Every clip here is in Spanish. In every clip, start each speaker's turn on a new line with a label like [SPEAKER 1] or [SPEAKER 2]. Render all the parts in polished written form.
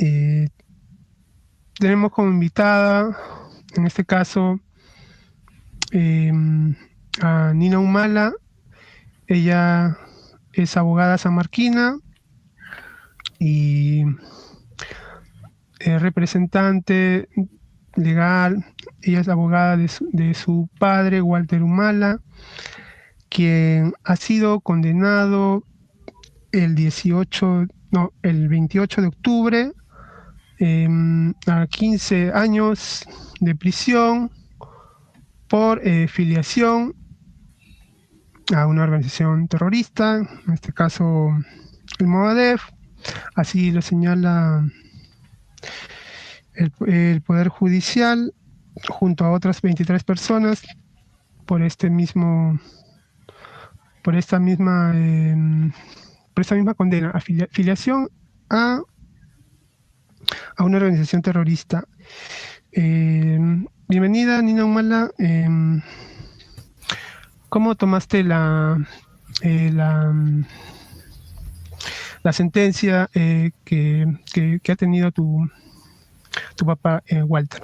[SPEAKER 1] Eh, tenemos como invitada, en este caso, eh, a Nina Humala. Ella es abogada sanmarquina y representante legal. Ella es abogada de su padre, Walter Humala, quien ha sido condenado el 28 de octubre a 15 años de prisión por filiación a una organización terrorista, en este caso el Movadef. Así lo señala el Poder Judicial junto a otras 23 personas por este mismo, por esta misma, por esta misma condena, afiliación a una organización terrorista. Bienvenida, Nina Humala. ¿Cómo tomaste eh, la, la sentencia que ha tenido tu papá, Walter?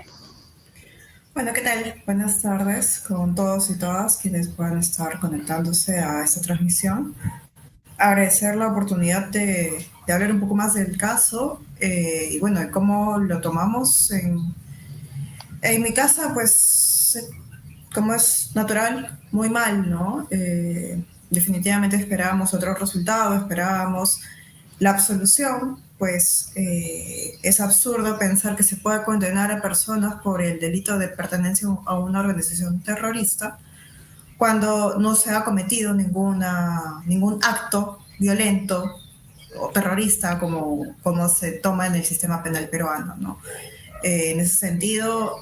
[SPEAKER 2] Bueno, ¿qué tal? Buenas tardes con todos y todas quienes puedan estar conectándose a esta transmisión. Agradecer la oportunidad de hablar un poco más del caso y bueno, de cómo lo tomamos en mi casa, pues como es natural, muy mal, ¿no? Definitivamente esperábamos otro resultado, esperábamos la absolución, pues es absurdo pensar que se puede condenar a personas por el delito de pertenencia a una organización terrorista cuando no se ha cometido ningún acto violento o terrorista como se toma en el sistema penal peruano, ¿no? En ese sentido,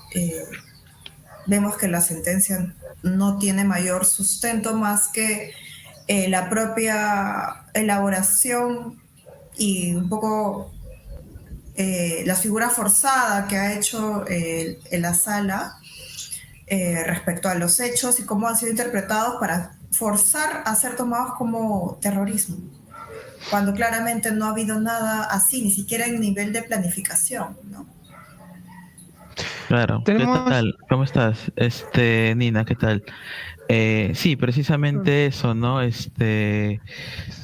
[SPEAKER 2] vemos que la sentencia no tiene mayor sustento más que la propia elaboración y un poco la figura forzada que ha hecho en la sala respecto a los hechos y cómo han sido interpretados para forzar a ser tomados como terrorismo, cuando claramente no ha habido nada así, ni siquiera en nivel de planificación, ¿no?
[SPEAKER 3] Claro, ¿qué
[SPEAKER 1] Tenemos,
[SPEAKER 3] tal? ¿Cómo estás? Nina, ¿qué tal? Sí, precisamente eso, ¿no? Se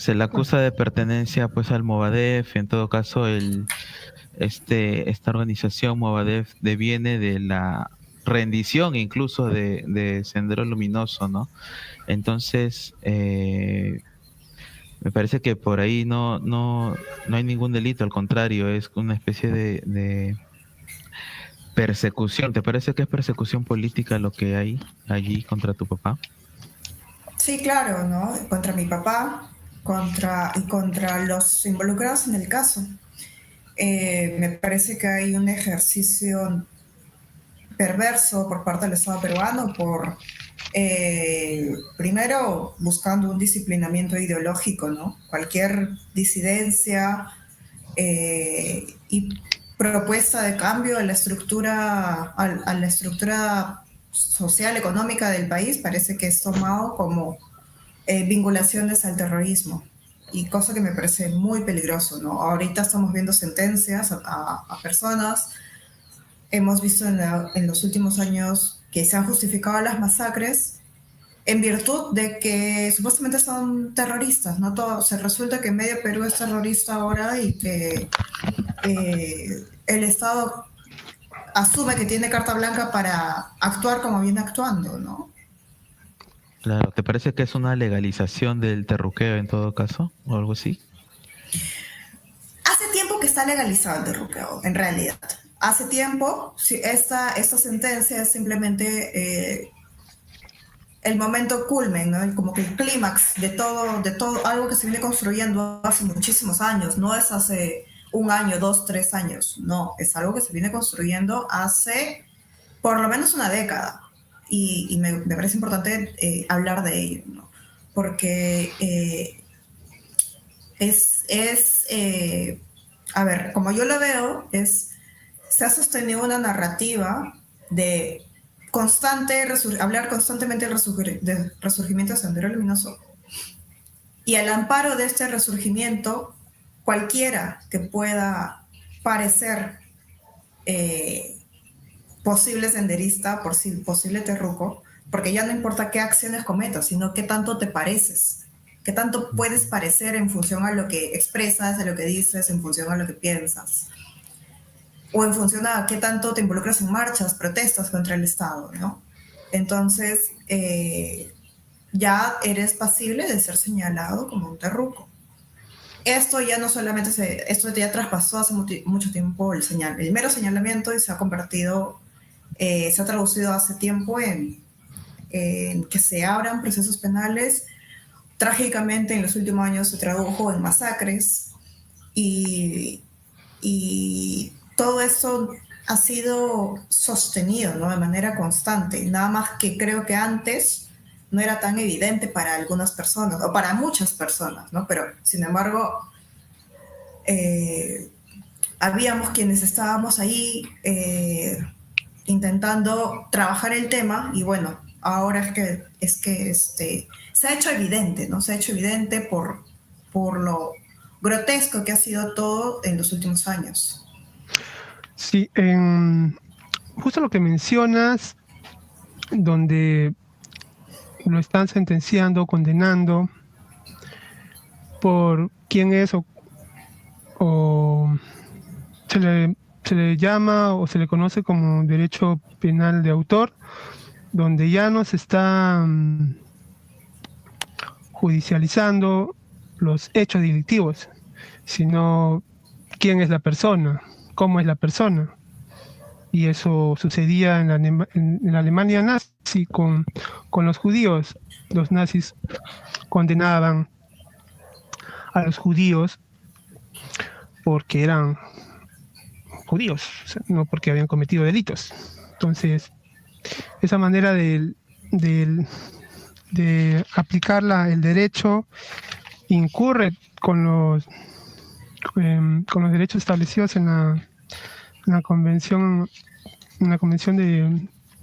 [SPEAKER 3] le acusa de pertenencia pues al Movadef. En todo caso, esta organización Movadef deviene de la rendición incluso de Sendero Luminoso, ¿no? Entonces, me parece que por ahí no hay ningún delito, al contrario, es una especie de persecución. ¿Te parece que es persecución política lo que hay allí contra tu papá?
[SPEAKER 2] Sí, claro, ¿no? Contra mi papá, contra los involucrados en el caso. Me parece que hay un ejercicio perverso por parte del Estado peruano por, primero, buscando un disciplinamiento ideológico, ¿no? Cualquier disidencia y propuesta de cambio a la estructura social, económica del país, parece que es tomado como vinculaciones al terrorismo. Y cosa que me parece muy peligroso, ¿no? Ahorita estamos viendo sentencias a personas. Hemos visto en los últimos años que se han justificado las masacres en virtud de que supuestamente son terroristas, ¿no? Todo, se resulta que medio Perú es terrorista ahora y que el Estado asume que tiene carta blanca para actuar como viene actuando, ¿no?
[SPEAKER 3] Claro, ¿te parece que es una legalización del terruqueo en todo caso? ¿O algo así?
[SPEAKER 2] Hace tiempo que está legalizado el derruqueo, en realidad. Hace tiempo, sí, esta sentencia es simplemente el momento culmen, ¿no? Como que el clímax de todo algo que se viene construyendo hace muchísimos años. No es hace un año, dos, tres años. No, es algo que se viene construyendo hace por lo menos una década. Y me parece importante hablar de ello, ¿no? Porque a ver, como yo lo veo, se ha sostenido una narrativa de hablar constantemente del resurgimiento de Sendero Luminoso. Y al amparo de este resurgimiento, cualquiera que pueda parecer posible senderista, posible terruco, porque ya no importa qué acciones cometas, sino qué tanto te pareces, qué tanto puedes parecer en función a lo que expresas, a lo que dices, en función a lo que piensas, o en función a qué tanto te involucras en marchas, protestas contra el Estado, ¿no? Entonces, ya eres pasible de ser señalado como un terruco. Esto ya no solamente esto ya traspasó hace mucho tiempo el mero señalamiento y se ha convertido, se ha traducido hace tiempo en que se abran procesos penales. Trágicamente en los últimos años se tradujo en masacres y, y todo eso ha sido sostenido, ¿no? De manera constante. Nada más que creo que antes no era tan evidente para algunas personas, o para muchas personas, ¿no? Pero, sin embargo, habíamos quienes estábamos ahí intentando trabajar el tema y bueno, ahora es que se ha hecho evidente, ¿no? Se ha hecho evidente por lo grotesco que ha sido todo en los últimos años.
[SPEAKER 1] Sí, justo lo que mencionas, donde lo están sentenciando, condenando por quién es o se le llama o se le conoce como derecho penal de autor, donde ya no se está judicializando los hechos delictivos, sino quién es la persona, cómo es la persona. Y eso sucedía en la Alemania nazi con los judíos. Los nazis condenaban a los judíos porque eran judíos, o sea, no porque habían cometido delitos. Entonces, esa manera de aplicar el derecho incurre con los derechos establecidos en la Convención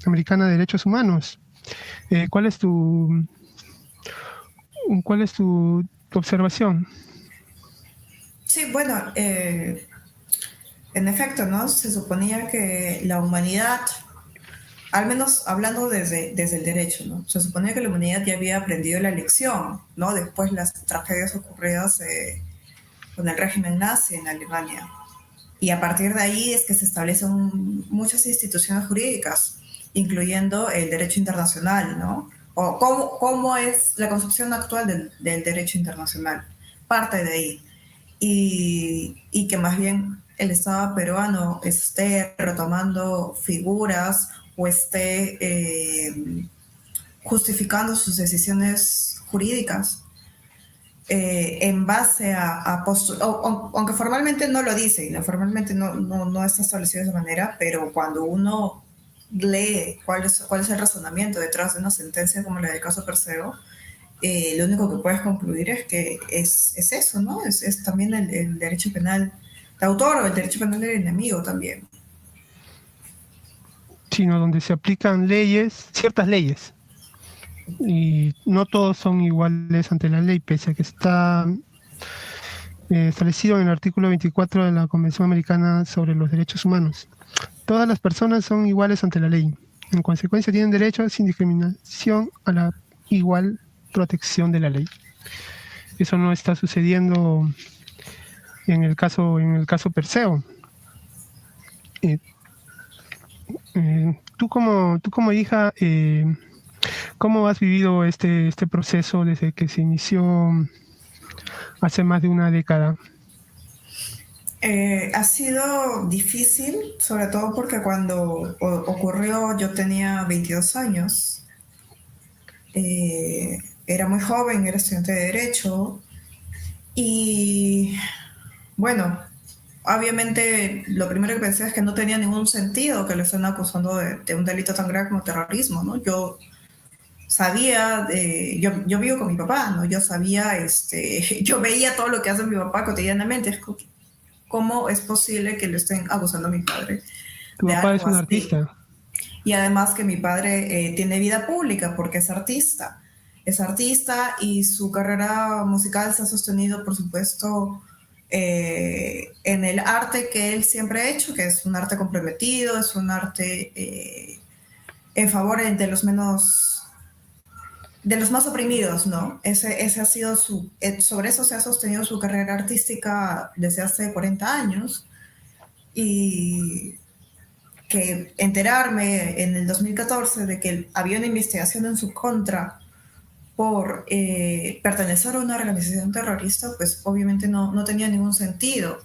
[SPEAKER 1] Americana de Derechos Humanos. ¿Cuál es tu observación?
[SPEAKER 2] Sí, bueno, en efecto, ¿no? Se suponía que la humanidad, al menos hablando desde el derecho, ¿no? Se suponía que la humanidad ya había aprendido la lección, ¿no? Después las tragedias ocurridas con el régimen nazi en Alemania. Y a partir de ahí es que se establecen muchas instituciones jurídicas, incluyendo el derecho internacional, ¿no? O cómo es la concepción actual del derecho internacional. Parte de ahí. Y que más bien el Estado peruano esté retomando figuras o esté justificando sus decisiones jurídicas en base a aunque formalmente no lo dice, formalmente no está establecido de esa manera, pero cuando uno lee cuál es el razonamiento detrás de una sentencia como la del caso Perseo, lo único que puedes concluir es que es eso, ¿no? Es también el derecho penal de autor o el derecho penal del enemigo también.
[SPEAKER 1] Sino donde se aplican ciertas leyes, y no todos son iguales ante la ley, pese a que está establecido en el artículo 24 de la Convención Americana sobre los Derechos Humanos. Todas las personas son iguales ante la ley. En consecuencia, tienen derecho sin discriminación a la igual protección de la ley. Eso no está sucediendo en el caso Perseo. Tú como hija, ¿cómo has vivido este proceso desde que se inició hace más de una década?
[SPEAKER 2] Ha sido difícil, sobre todo porque cuando ocurrió yo tenía 22 años. Era muy joven, era estudiante de Derecho y bueno, obviamente lo primero que pensé es que no tenía ningún sentido que lo estén acusando de un delito tan grave como terrorismo, ¿no? Yo sabía, yo vivo con mi papá, ¿no? Yo sabía, yo veía todo lo que hace mi papá cotidianamente. ¿Cómo es posible que lo estén acusando a mi padre
[SPEAKER 1] Tu
[SPEAKER 2] de
[SPEAKER 1] papá
[SPEAKER 2] algo
[SPEAKER 1] es un
[SPEAKER 2] así?
[SPEAKER 1] artista.
[SPEAKER 2] Y además que mi padre tiene vida pública porque es artista. Es artista y su carrera musical se ha sostenido, por supuesto, en el arte que él siempre ha hecho, que es un arte comprometido, es un arte en favor de los más oprimidos, ¿no? Ese ha sido sobre eso se ha sostenido su carrera artística desde hace 40 años y que enterarme en el 2014 de que había una investigación en su contra por pertenecer a una organización terrorista, pues obviamente no tenía ningún sentido.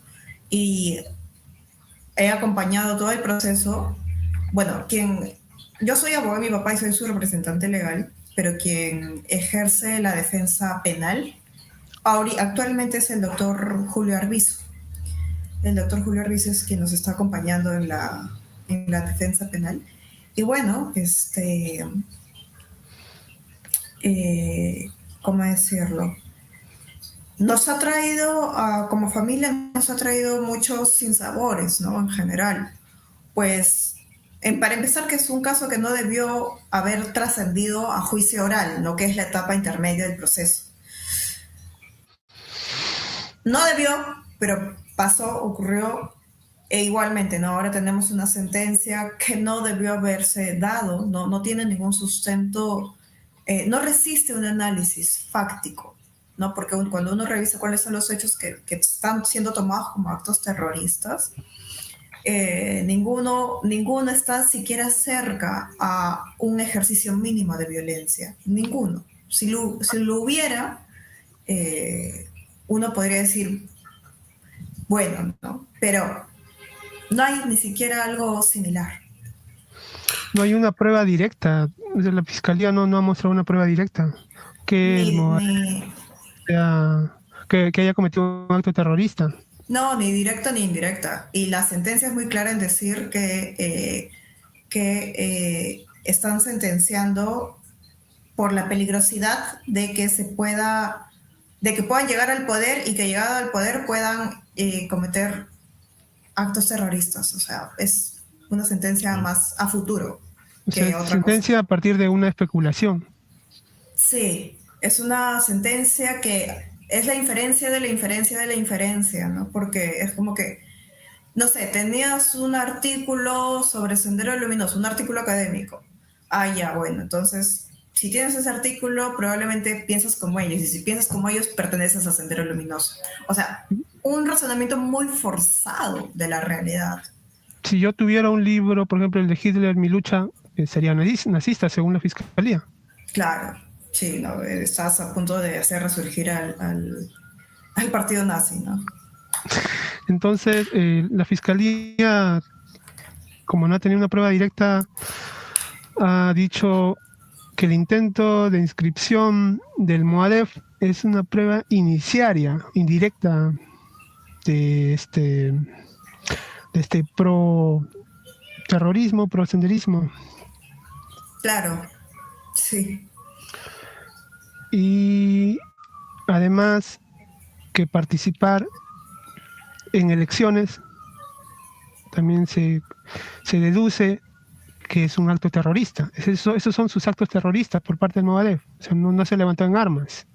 [SPEAKER 2] Y he acompañado todo el proceso. Bueno, yo soy abogada de mi papá y soy su representante legal, pero quien ejerce la defensa penal actualmente es el doctor Julio Arbizu. El doctor Julio Arbizu es quien nos está acompañando en la defensa penal. Y bueno, ¿cómo decirlo? Nos ha traído, como familia, nos ha traído muchos sinsabores, ¿no? En general. Pues, para empezar, que es un caso que no debió haber trascendido a juicio oral, ¿no? Que es la etapa intermedia del proceso. No debió, pero pasó, ocurrió, e igualmente, ¿no? Ahora tenemos una sentencia que no debió haberse dado, no tiene ningún sustento, no resiste un análisis fáctico, ¿no? Porque cuando uno revisa cuáles son los hechos que están siendo tomados como actos terroristas, ninguno está siquiera cerca a un ejercicio mínimo de violencia. Ninguno. Si lo hubiera, uno podría decir, bueno, ¿no? Pero no hay ni siquiera algo similar.
[SPEAKER 1] No hay una prueba directa. La fiscalía no ha mostrado una prueba directa que haya cometido un acto terrorista.
[SPEAKER 2] No, ni directa ni indirecta. Y la sentencia es muy clara en decir que están sentenciando por la peligrosidad de que puedan llegar al poder y que llegado al poder puedan cometer actos terroristas. O sea, es una sentencia más a futuro que otra
[SPEAKER 1] sentencia
[SPEAKER 2] cosa.
[SPEAKER 1] A partir de una especulación.
[SPEAKER 2] Sí, es una sentencia que es la inferencia de la inferencia de la inferencia, ¿no? Porque es como que, no sé, tenías un artículo sobre Sendero Luminoso, un artículo académico. Ah, ya, bueno, entonces, si tienes ese artículo, probablemente piensas como ellos, y si piensas como ellos, perteneces a Sendero Luminoso. O sea, un razonamiento muy forzado de la realidad.
[SPEAKER 1] Si yo tuviera un libro, por ejemplo, el de Hitler, Mi lucha, sería nazista, según la fiscalía.
[SPEAKER 2] Claro, sí, ¿no? Estás a punto de hacer resurgir al partido nazi, ¿no?
[SPEAKER 1] Entonces, la fiscalía, como no ha tenido una prueba directa, ha dicho que el intento de inscripción del MOADEF es una prueba indirecta de este pro-terrorismo, pro-senderismo.
[SPEAKER 2] Claro, sí.
[SPEAKER 1] Y además que participar en elecciones también se deduce que es un acto terrorista. Esos son sus actos terroristas por parte del Movadef. O sea, no se levantó en armas,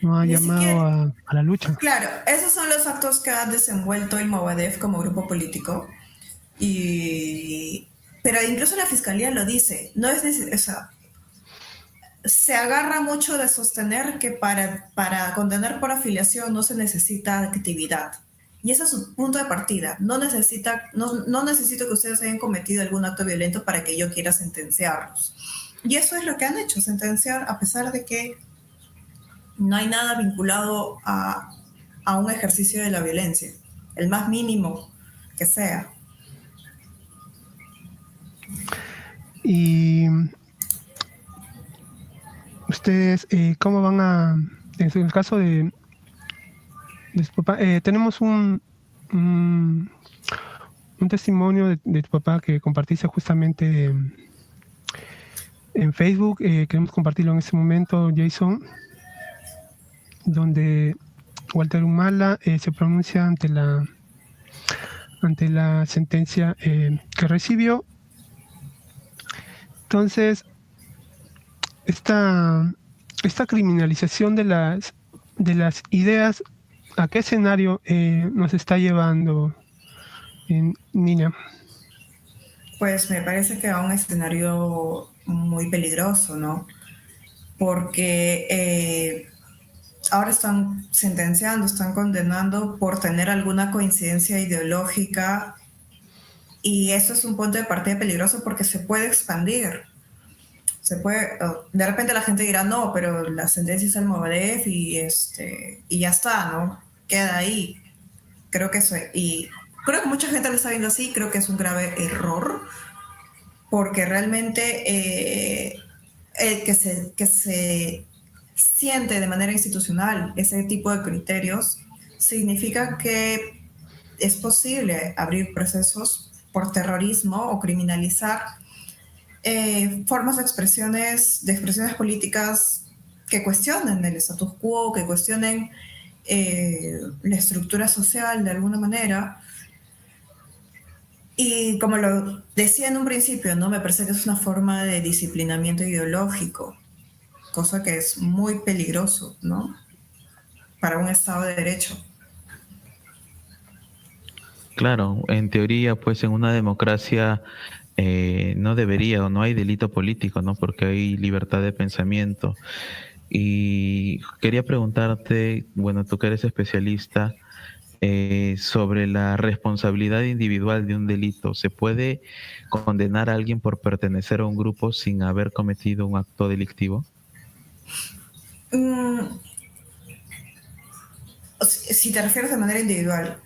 [SPEAKER 1] no ha llamado a la lucha.
[SPEAKER 2] Claro, esos son los actos que ha desenvuelto el Movadef como grupo político. Pero incluso la fiscalía lo dice, no es necesario, o sea, se agarra mucho de sostener que para condenar por afiliación no se necesita actividad. Y ese es su punto de partida. No necesito que ustedes hayan cometido algún acto violento para que yo quiera sentenciarlos. Y eso es lo que han hecho, sentenciar a pesar de que no hay nada vinculado a un ejercicio de la violencia, el más mínimo que sea.
[SPEAKER 1] Y ustedes, ¿cómo van en el caso de su papá? Tenemos un testimonio de tu papá que compartiste justamente en Facebook. Queremos compartirlo en este momento, Jason, donde Walter Humala se pronuncia ante la sentencia que recibió. Entonces, esta criminalización de las ideas ¿A qué escenario nos está llevando Nina?
[SPEAKER 2] Pues me parece que a un escenario muy peligroso, ¿no? Porque ahora están sentenciando, están condenando por tener alguna coincidencia ideológica y eso es un punto de partida peligroso porque se puede expandir. De repente la gente dirá, no, pero la sentencia es Almogadef y ya está, ¿no? Queda ahí. Creo que mucha gente lo está viendo así, creo que es un grave error porque realmente que se siente de manera institucional ese tipo de criterios significa que es posible abrir procesos por terrorismo o criminalizar formas de expresiones políticas que cuestionen el status quo, que cuestionen la estructura social de alguna manera. Y como lo decía en un principio, ¿no? Me parece que es una forma de disciplinamiento ideológico, cosa que es muy peligroso, ¿no? Para un Estado de Derecho.
[SPEAKER 3] Claro, en teoría, pues en una democracia no debería o no hay delito político, ¿no? Porque hay libertad de pensamiento. Y quería preguntarte, bueno, tú que eres especialista, sobre la responsabilidad individual de un delito. ¿Se puede condenar a alguien por pertenecer a un grupo sin haber cometido un acto delictivo?
[SPEAKER 2] Si te refieres de manera individual.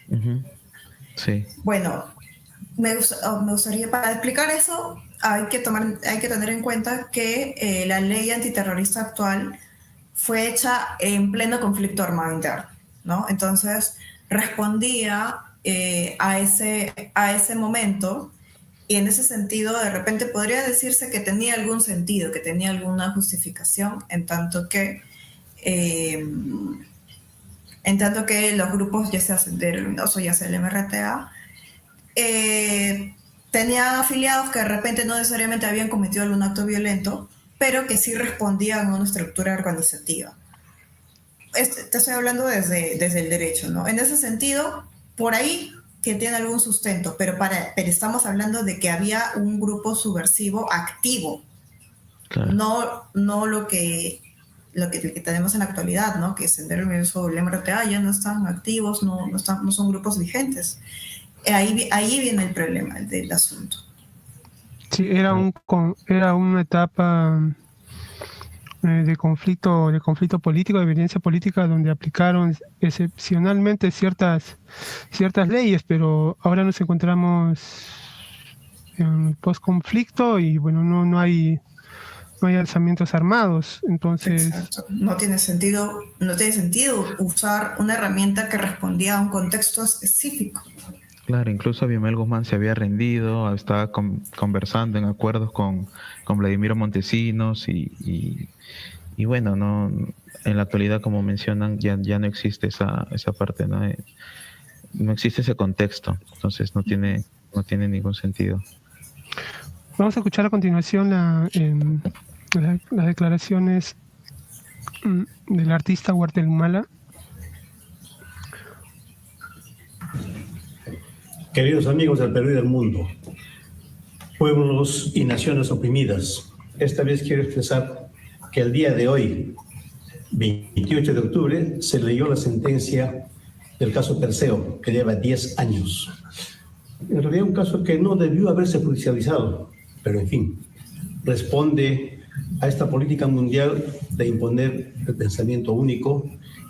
[SPEAKER 3] Uh-huh. Sí.
[SPEAKER 2] Bueno, me gustaría, para explicar eso, hay que tener en cuenta que la ley antiterrorista actual fue hecha en pleno conflicto armado interno, ¿no? Entonces, respondía a ese momento y en ese sentido, de repente podría decirse que tenía algún sentido, que tenía alguna justificación, eh, en tanto que los grupos, ya sea Sendero Luminoso, ya sea el MRTA, tenía afiliados que de repente no necesariamente habían cometido algún acto violento, pero que sí respondían a una estructura organizativa. Te estoy hablando desde el derecho, ¿no? En ese sentido, por ahí que tiene algún sustento, pero estamos hablando de que había un grupo subversivo activo, claro. No lo que tenemos en la actualidad, ¿no? Que Sendero Luminoso o el MRTA ya no están activos, no son grupos vigentes. Ahí viene el problema del asunto.
[SPEAKER 1] Sí, era una etapa de conflicto político, de violencia política, donde aplicaron excepcionalmente ciertas leyes, pero ahora nos encontramos en post-conflicto y bueno, no hay alzamientos armados, entonces...
[SPEAKER 2] Exacto. No tiene sentido usar una herramienta que respondía a un contexto específico.
[SPEAKER 3] Claro, incluso Abimael Guzmán se había rendido, estaba conversando en acuerdos con Vladimiro Montesinos y bueno, no, en la actualidad, como mencionan, ya no existe esa parte, ¿no? No existe ese contexto, entonces no tiene ningún sentido.
[SPEAKER 1] Vamos a escuchar a continuación las declaraciones del artista Huerta Humala.
[SPEAKER 4] Queridos amigos del Perú y del mundo, pueblos y naciones oprimidas, esta vez quiero expresar que el día de hoy, 28 de octubre, se leyó la sentencia del caso Perseo, que lleva 10 años. En realidad un caso que no debió haberse judicializado, pero en fin, responde a esta política mundial de imponer el pensamiento único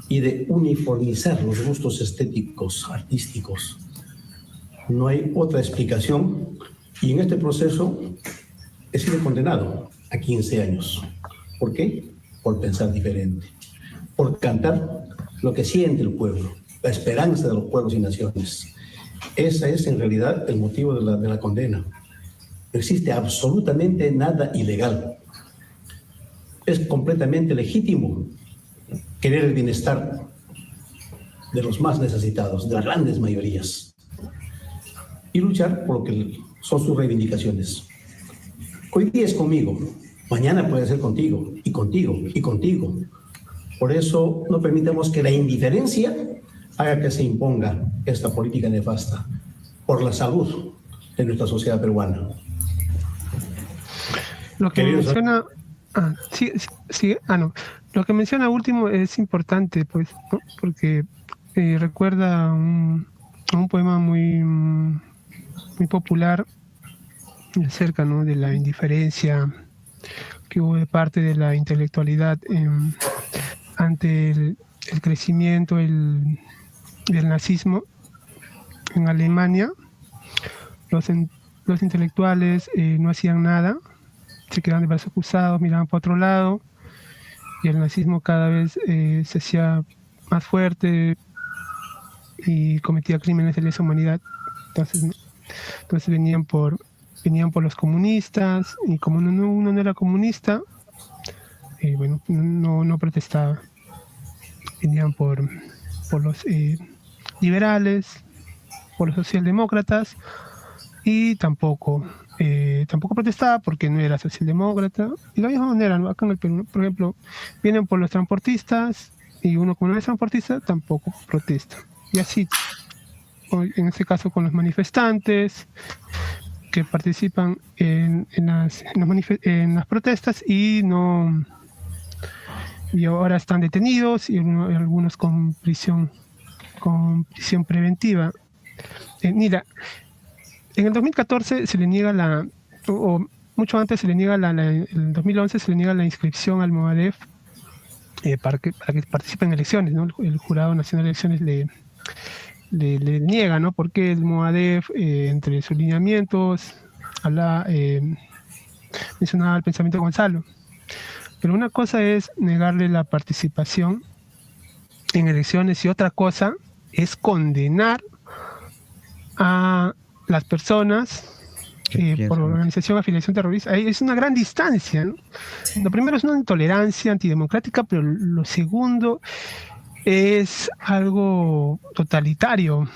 [SPEAKER 4] y de uniformizar los gustos estéticos, artísticos. No hay otra explicación y en este proceso he sido condenado a 15 años. ¿Por qué? Por pensar diferente, por cantar lo que siente el pueblo, la esperanza de los pueblos y naciones. Ese es en realidad el motivo de la condena. No existe absolutamente nada ilegal. Es completamente legítimo querer el bienestar de los más necesitados, de las grandes mayorías, y luchar por lo que son sus reivindicaciones. Hoy día es conmigo, mañana puede ser contigo, y contigo, y contigo. Por eso no permitamos que la indiferencia haga que se imponga esta política nefasta por la salud de nuestra sociedad peruana.
[SPEAKER 1] Lo que menciona, lo que menciona último es importante, pues, ¿no? Porque recuerda un poema muy popular acerca, ¿no?, de la indiferencia que hubo de parte de la intelectualidad ante el crecimiento del nazismo en Alemania. Los intelectuales no hacían nada, se quedaban de brazos cruzados, miraban para otro lado, y el nazismo cada vez se hacía más fuerte y cometía crímenes de lesa humanidad. Entonces venían por los comunistas, y como uno no era comunista, no protestaba. Venían por los liberales, por los socialdemócratas, y tampoco protestaba porque no era socialdemócrata. Y de la misma manera, ¿no?, acá en el Perú, por ejemplo, vienen por los transportistas, y uno, como no es transportista, tampoco protesta. Y así, en este caso, con los manifestantes que participan en las protestas y ahora están detenidos, y algunos con prisión preventiva. Mira, en el 2014 se le niega o mucho antes se le niega en el 2011 se le niega la inscripción al Movadef para que participe en elecciones, ¿no? El Jurado Nacional de Elecciones le niega, ¿no? Porque el Movadef, entre sus lineamientos, mencionaba el pensamiento de Gonzalo. Pero una cosa es negarle la participación en elecciones, y otra cosa es condenar a las personas por organización, afiliación terrorista. Es una gran distancia, ¿no? Sí. Lo primero es una intolerancia antidemocrática, pero lo segundo es algo totalitario.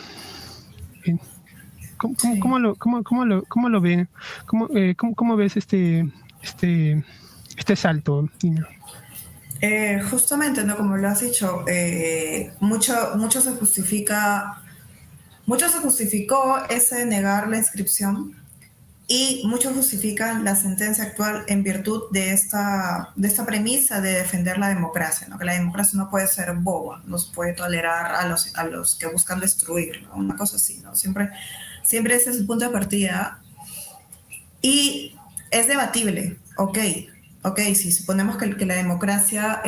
[SPEAKER 1] ¿Cómo lo ven? ¿Cómo ves este salto, Nina?
[SPEAKER 2] Justamente, ¿no? Como lo has dicho, mucho se justificó ese negar la inscripción, y muchos justifican la sentencia actual en virtud de esta premisa de defender la democracia, ¿no? Que la democracia no puede ser boba, no se puede tolerar a los que buscan destruir, ¿no? Una cosa así, ¿no? Siempre ese es el punto de partida, y es debatible. Ok, si suponemos que la democracia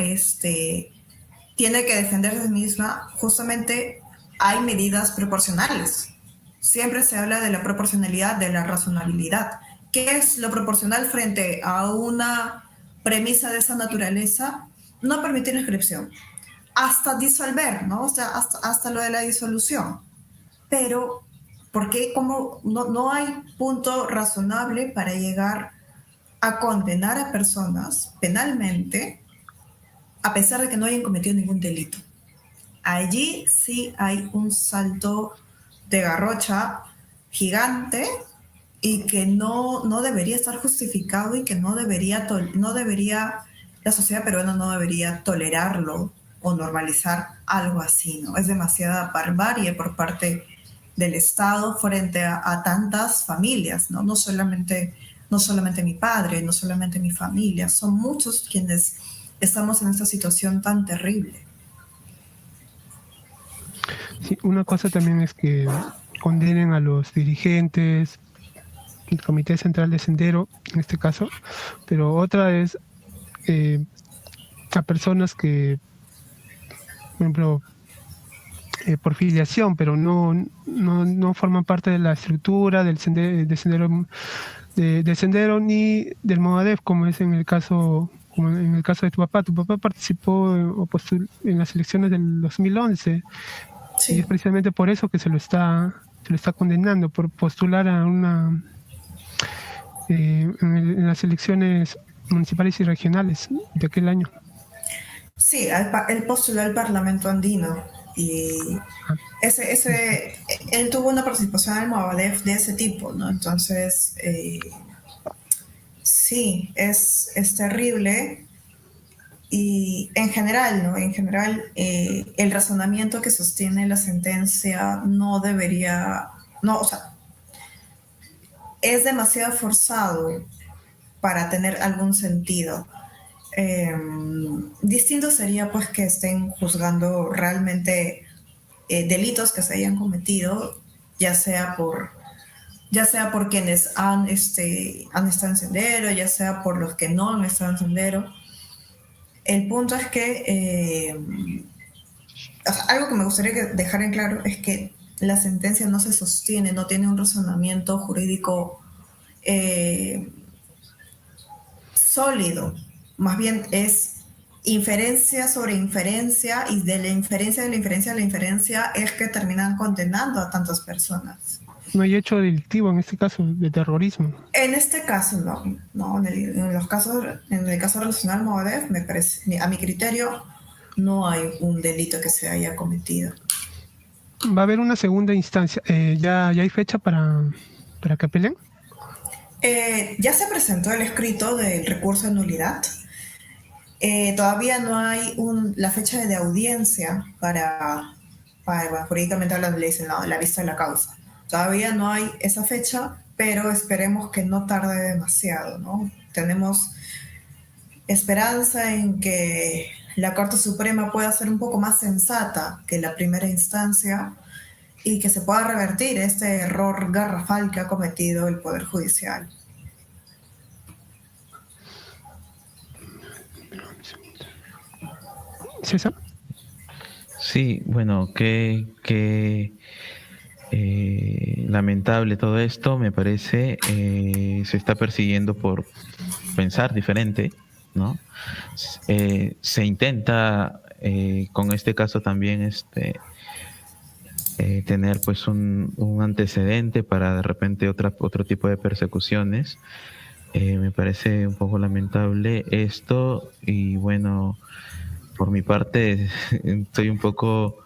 [SPEAKER 2] tiene que defenderse a sí misma, justamente hay medidas proporcionales. Siempre se habla de la proporcionalidad, de la razonabilidad. ¿Qué es lo proporcional frente a una premisa de esa naturaleza? No permitir inscripción. Hasta disolver, ¿no? O sea, hasta lo de la disolución. Pero, ¿por qué? ¿Cómo no hay punto razonable para llegar a condenar a personas penalmente a pesar de que no hayan cometido ningún delito? Allí sí hay un salto de garrocha gigante, y que no debería estar justificado, y que la sociedad peruana no debería tolerarlo o normalizar algo así, ¿no? Es demasiada barbarie por parte del Estado frente a tantas familias, ¿no? No solamente mi padre, no solamente mi familia, son muchos quienes estamos en esta situación tan terrible.
[SPEAKER 1] Sí, una cosa también es que condenen a los dirigentes, el Comité Central de Sendero, en este caso, pero otra es a personas que, por ejemplo, por filiación, pero no forman parte de la estructura del sendero ni del Movadef, como es en el caso de tu papá. Tu papá participó en las elecciones del 2011. Sí. Y es precisamente por eso que se lo está condenando, por postular a en las elecciones municipales y regionales de aquel año.
[SPEAKER 2] Sí, él postuló al Parlamento Andino, y él tuvo una participación en el Movadef de ese tipo, ¿no? Entonces, sí, es terrible. Y en general, ¿no? En general, el razonamiento que sostiene la sentencia no debería, no, o sea, es demasiado forzado para tener algún sentido. Eh, Distinto sería pues que estén juzgando realmente delitos que se hayan cometido, ya sea por, ya sea por quienes han estado en sendero, ya sea por los que no han estado en sendero. El punto es que, o sea, algo que me gustaría dejar en claro es que la sentencia no se sostiene, no tiene un razonamiento jurídico eh, sólido, más bien es inferencia sobre inferencia y de la inferencia de la inferencia de la inferencia es que terminan condenando a tantas personas.
[SPEAKER 1] No hay hecho delictivo en este caso de terrorismo.
[SPEAKER 2] En este caso, no en el caso relacionado al Movadef, me parece, a mi criterio, no hay un delito que se haya cometido.
[SPEAKER 1] Va a haber una segunda instancia. ¿Ya hay fecha para que apelen?
[SPEAKER 2] Ya se presentó el escrito del recurso de nulidad. Todavía no hay la fecha de audiencia para jurídicamente hablando, le dicen la vista de la causa. Todavía no hay esa fecha, pero esperemos que no tarde demasiado, ¿no? Tenemos esperanza en que la Corte Suprema pueda ser un poco más sensata que la primera instancia y que se pueda revertir este error garrafal que ha cometido el Poder Judicial.
[SPEAKER 1] César.
[SPEAKER 3] Sí, bueno, qué lamentable todo esto, me parece. Se está persiguiendo por pensar diferente, ¿no? Se intenta, con este caso también, tener pues un antecedente para de repente otro tipo de persecuciones. Me parece un poco lamentable esto y bueno, por mi parte estoy un poco,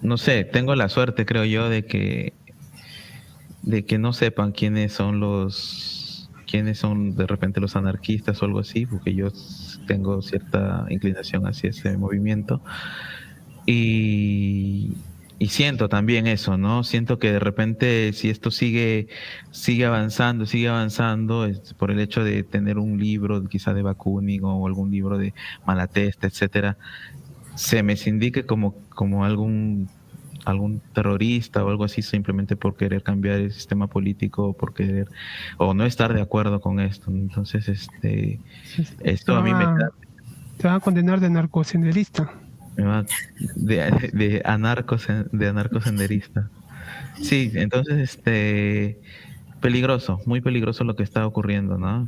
[SPEAKER 3] no sé, tengo la suerte, creo yo, de que no sepan quiénes son de repente los anarquistas o algo así, porque yo tengo cierta inclinación hacia ese movimiento. Y, y siento también eso, ¿no? Siento que de repente si esto sigue avanzando, es por el hecho de tener un libro quizá de Bakunin o algún libro de Malatesta, etcétera, se me sindique como algún terrorista o algo así simplemente por querer cambiar el sistema político o por querer o no estar de acuerdo con esto. Entonces, esto a mí
[SPEAKER 1] Te van a condenar de narcosenderista.
[SPEAKER 3] me va de anarcosenderista. Sí, entonces peligroso, muy peligroso lo que está ocurriendo, ¿no?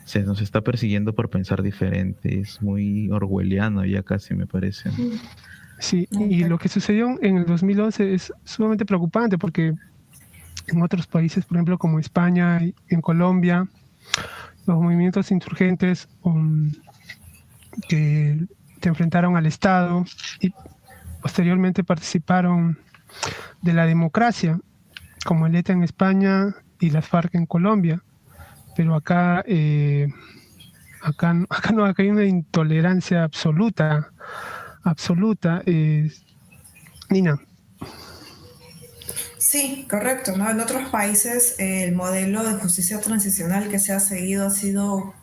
[SPEAKER 3] Se nos está persiguiendo por pensar diferente, es muy orwelliano ya casi me parece.
[SPEAKER 1] Sí, y lo que sucedió en el 2011 es sumamente preocupante porque en otros países, por ejemplo, como España y en Colombia, los movimientos insurgentes que se enfrentaron al Estado y posteriormente participaron de la democracia, como el ETA en España y las FARC en Colombia. Pero acá hay una intolerancia absoluta. Nina.
[SPEAKER 2] Sí, correcto, ¿no? En otros países el modelo de justicia transicional que se ha seguido ha sido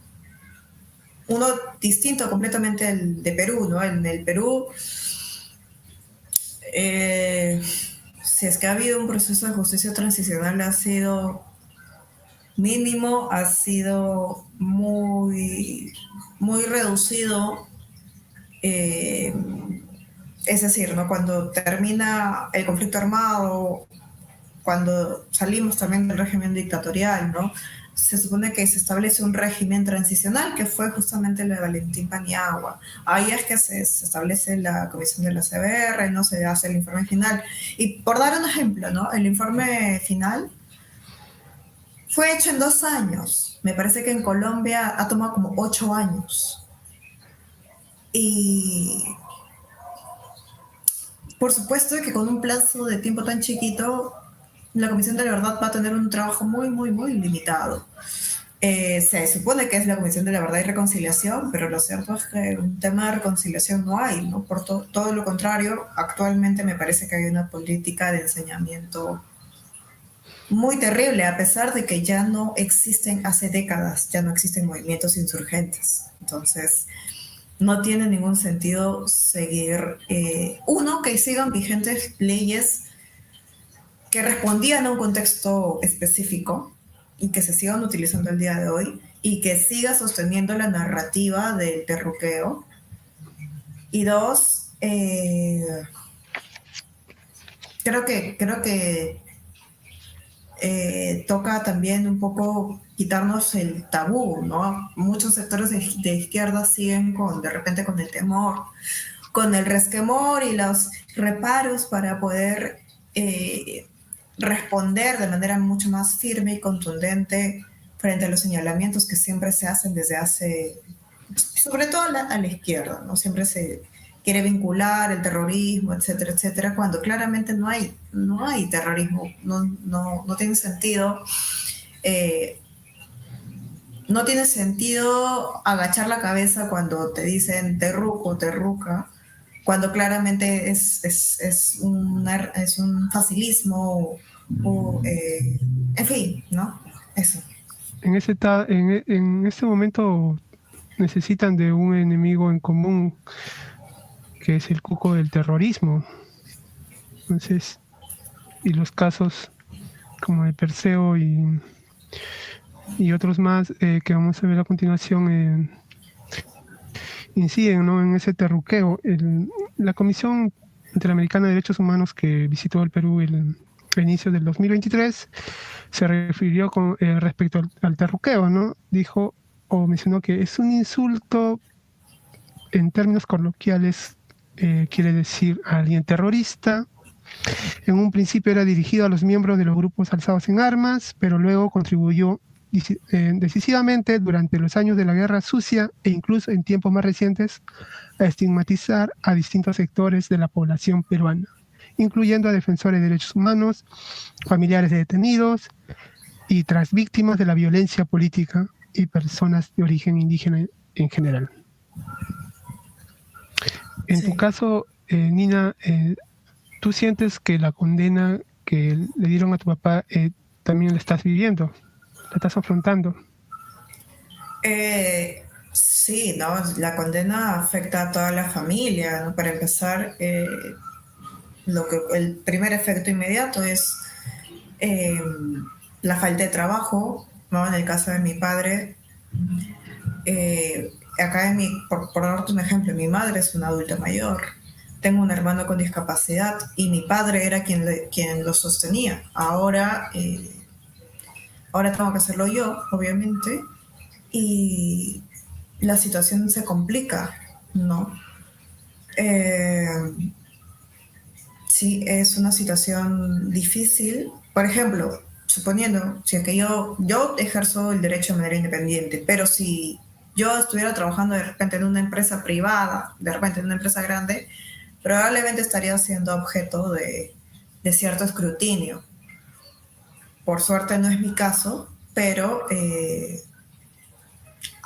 [SPEAKER 2] uno distinto completamente al de Perú, ¿no? En el Perú, si es que ha habido un proceso de justicia transicional, ha sido mínimo, ha sido muy, muy reducido. Es decir, ¿no? Cuando termina el conflicto armado, cuando salimos también del régimen dictatorial, ¿no? Se supone que se establece un régimen transicional que fue justamente el de Valentín Paniagua. Ahí es que se establece la comisión de la CBR, no se hace el informe final. Y por dar un ejemplo, ¿no? El informe final fue hecho en 2 años. Me parece que en Colombia ha tomado como 8 años. Y por supuesto que con un plazo de tiempo tan chiquito, la Comisión de la Verdad va a tener un trabajo muy, muy, muy limitado. Se supone que es la Comisión de la Verdad y Reconciliación, pero lo cierto es que un tema de reconciliación no hay, ¿no? Por todo lo contrario, actualmente me parece que hay una política de ensañamiento muy terrible, a pesar de que ya no existen, hace décadas, ya no existen movimientos insurgentes. Entonces, no tiene ningún sentido seguir, uno, que sigan vigentes leyes que respondían a un contexto específico y que se sigan utilizando el día de hoy y que siga sosteniendo la narrativa del terruqueo. Y dos, creo que toca también un poco quitarnos el tabú, ¿no? Muchos sectores de izquierda siguen de repente con el temor, con el resquemor y los reparos para poder responder de manera mucho más firme y contundente frente a los señalamientos que siempre se hacen desde hace, sobre todo a la izquierda, ¿no? Siempre se quiere vincular el terrorismo, etcétera, etcétera, cuando claramente no hay terrorismo, no tiene sentido. No tiene sentido agachar la cabeza cuando te dicen terruco, terruca, cuando claramente es un facilismo en fin, ¿no? Eso.
[SPEAKER 1] En este momento necesitan de un enemigo en común, que es el cuco del terrorismo. Entonces, y los casos como de Perseo y otros más que vamos a ver a continuación inciden, ¿no?, en ese terruqueo. La Comisión Interamericana de Derechos Humanos, que visitó el Perú a inicios del 2023, se refirió respecto al terruqueo, ¿no? Dijo o mencionó que es un insulto, en términos coloquiales, quiere decir a alguien terrorista. En un principio era dirigido a los miembros de los grupos alzados en armas, pero luego contribuyó decisivamente durante los años de la Guerra Sucia e incluso en tiempos más recientes a estigmatizar a distintos sectores de la población peruana, incluyendo a defensores de derechos humanos, familiares de detenidos y tras víctimas de la violencia política y personas de origen indígena en general. En tu caso, Nina, ¿tú sientes que la condena que le dieron a tu papá también la estás viviendo? ¿La estás afrontando?
[SPEAKER 2] Sí, ¿no? La condena afecta a toda la familia, ¿no? Para empezar, el primer efecto inmediato es la falta de trabajo, ¿no? En el caso de mi padre, acá por darte un ejemplo, mi madre es una adulta mayor, tengo un hermano con discapacidad y mi padre era quien lo sostenía. Ahora tengo que hacerlo yo, obviamente, y la situación se complica, ¿no? Sí, es una situación difícil. Por ejemplo, suponiendo, si es que yo ejerzo el derecho de manera independiente, pero si yo estuviera trabajando de repente en una empresa privada, de repente en una empresa grande, probablemente estaría siendo objeto de cierto escrutinio. Por suerte no es mi caso, pero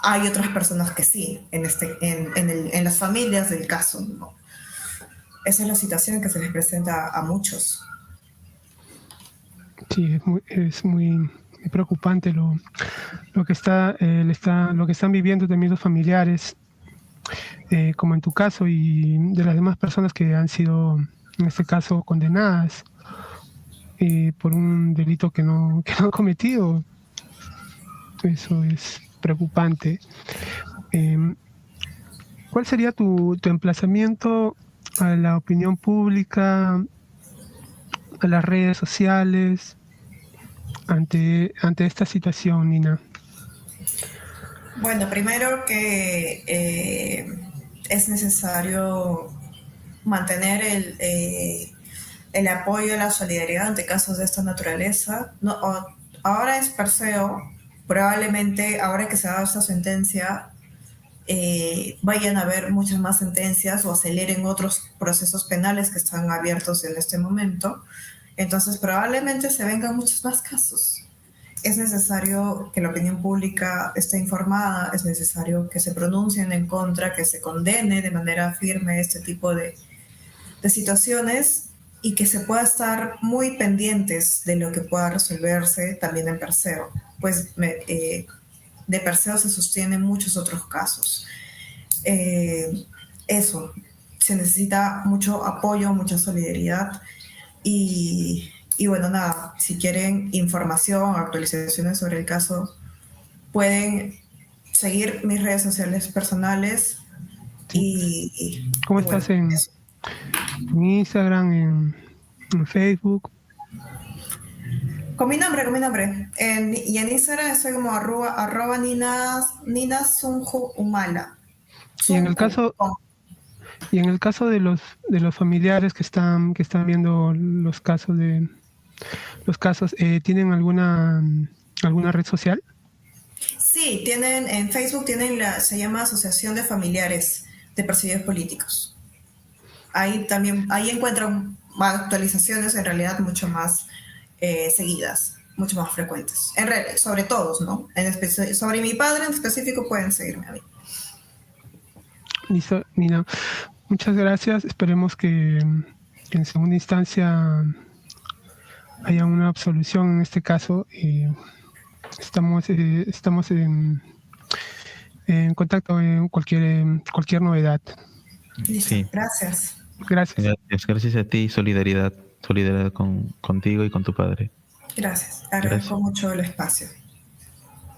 [SPEAKER 2] hay otras personas que sí, en las familias del caso, ¿no? Esa es la situación que se les presenta a muchos.
[SPEAKER 1] Sí, es muy preocupante lo que lo que están viviendo también los familiares, como en tu caso y de las demás personas que han sido, en este caso, condenadas por un delito que no han cometido. Eso es preocupante. ¿Cuál sería tu emplazamiento a la opinión pública, a las redes sociales, ante esta situación, Nina?
[SPEAKER 2] Bueno, primero que es necesario mantener el apoyo y la solidaridad ante casos de esta naturaleza. No, ahora es Perseo, probablemente ahora que se ha dado esta sentencia, vayan a haber muchas más sentencias o aceleren otros procesos penales que están abiertos en este momento. Entonces probablemente se vengan muchos más casos. es necesario que la opinión pública esté informada, es necesario que se pronuncien en contra, que se condene de manera firme este tipo de situaciones y que se pueda estar muy pendientes de lo que pueda resolverse también en Perseo, pues de Perseo se sostienen muchos otros casos. Eso, se necesita mucho apoyo, mucha solidaridad y bueno, nada, si quieren información, actualizaciones sobre el caso, pueden seguir mis redes sociales personales
[SPEAKER 1] ¿Cómo
[SPEAKER 2] y bueno,
[SPEAKER 1] estás en Instagram, en Facebook?
[SPEAKER 2] Con mi nombre. Y en Instagram estoy como arroba Nina Sunju Humala.
[SPEAKER 1] Y en el caso, y en el caso de los familiares que están viendo los casos, ¿tienen alguna red social?
[SPEAKER 2] Sí, tienen en Facebook se llama Asociación de Familiares de Perseguidos Políticos. Ahí encuentran actualizaciones en realidad mucho más seguidas, mucho más frecuentes. Sobre todos, ¿no? Sobre mi padre en específico pueden seguirme a mí.
[SPEAKER 1] Listo, Nina. Muchas gracias. Esperemos que en segunda instancia haya una absolución en este caso. Estamos en contacto en cualquier novedad.
[SPEAKER 2] Listo,
[SPEAKER 3] Sí.
[SPEAKER 2] gracias.
[SPEAKER 1] Gracias.
[SPEAKER 3] Gracias a ti, solidaridad contigo y con tu padre.
[SPEAKER 2] Gracias. Agradezco mucho el espacio.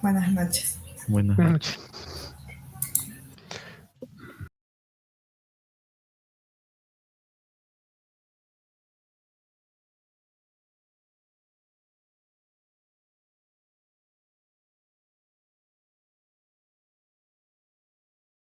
[SPEAKER 2] Buenas noches.
[SPEAKER 3] Buenas
[SPEAKER 1] Buenas
[SPEAKER 3] noches.
[SPEAKER 1] noches.